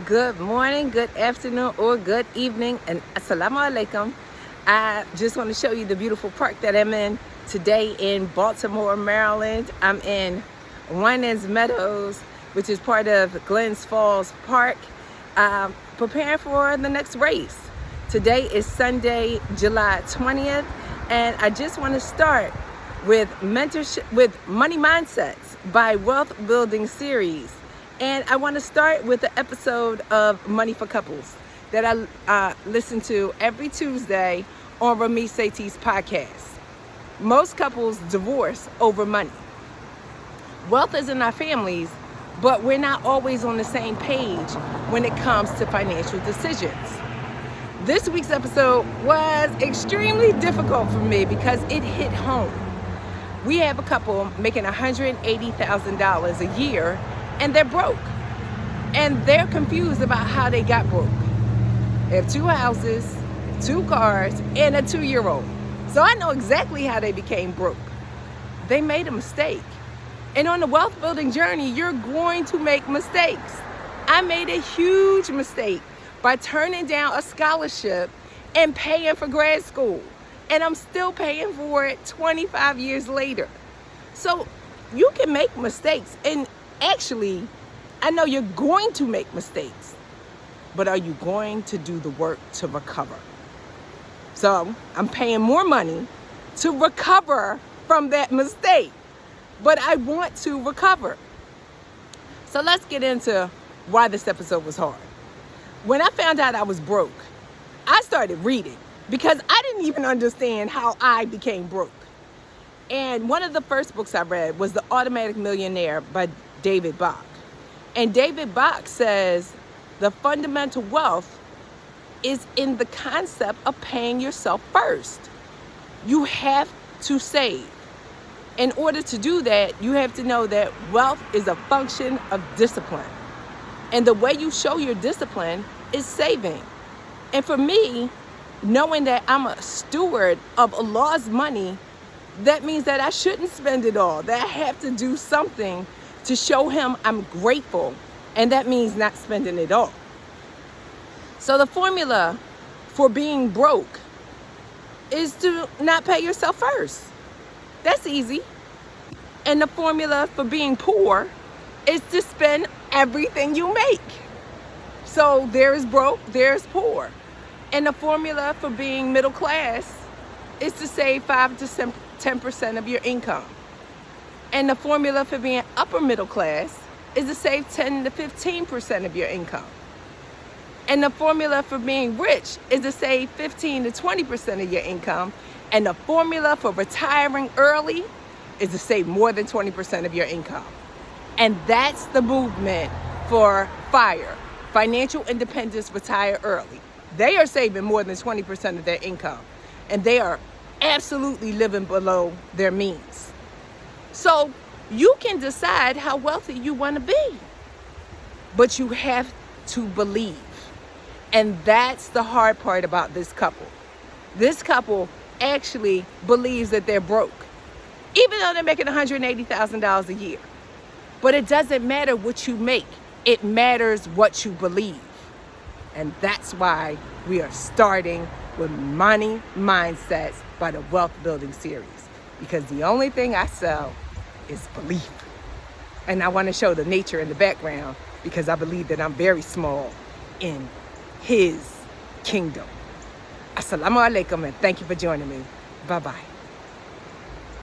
Good morning, good afternoon, or good evening, and assalamu alaikum. I just want to show you the beautiful park that I'm in today in Baltimore, Maryland. I'm in Winans Meadows, which is part of Glens Falls Park, preparing for the next race. Today is Sunday, July 20th, and I just want to start with mentorship, with Money Mindsets by Wealth Building Series. And I want to start with the episode of Money for Couples that I listen to every Tuesday on Ramit Sethi's podcast. Most couples divorce over money. Wealth is in our families, but we're not always on the same page when it comes to financial decisions. This week's episode was extremely difficult for me because it hit home. We have a couple making $180,000 a year, and they're broke. And they're confused about how they got broke. They have 2 houses, 2 cars, and a 2-year-old. So I know exactly how they became broke. They made a mistake. And on the wealth building journey, you're going to make mistakes. I made a huge mistake by turning down a scholarship and paying for grad school. And I'm still paying for it 25 years later. So you can make mistakes. And actually, I know you're going to make mistakes, but are you going to do the work to recover? So I'm paying more money to recover from that mistake, but I want to recover. So let's get into why this episode was hard. When I found out I was broke, I started reading because I didn't even understand how I became broke. And one of the first books I read was The Automatic Millionaire by David Bach. And David Bach says the fundamental wealth is in the concept of paying yourself first. You have to save. In order to do that, you have to know that wealth is a function of discipline. And the way you show your discipline is saving. And for me, knowing that I'm a steward of Allah's money, that means that I shouldn't spend it all, that I have to do something to show him I'm grateful, and that means not spending it all. So the formula for being broke is to not pay yourself first. That's easy. And the formula for being poor is to spend everything you make. So there's broke, there's poor. And the formula for being middle class is to save 5 to 10% of your income. And the formula for being upper middle class is to save 10 to 15% of your income. And the formula for being rich is to save 15 to 20% of your income. And the formula for retiring early is to save more than 20% of your income. And that's the movement for FIRE, Financial Independence Retire Early. They are saving more than 20% of their income. And they are absolutely living below their means. So you can decide how wealthy you want to be, but you have to believe. And that's the hard part about this couple. This couple actually believes that they're broke, even though they're making $180,000 a year. But it doesn't matter what you make. It matters what you believe. And that's why we are starting with Money Mindsets by the Wealth Building Series. Because the only thing I sell is belief. And I want to show the nature in the background because I believe that I'm very small in his kingdom. Assalamu alaikum, and thank you for joining me. Bye-bye.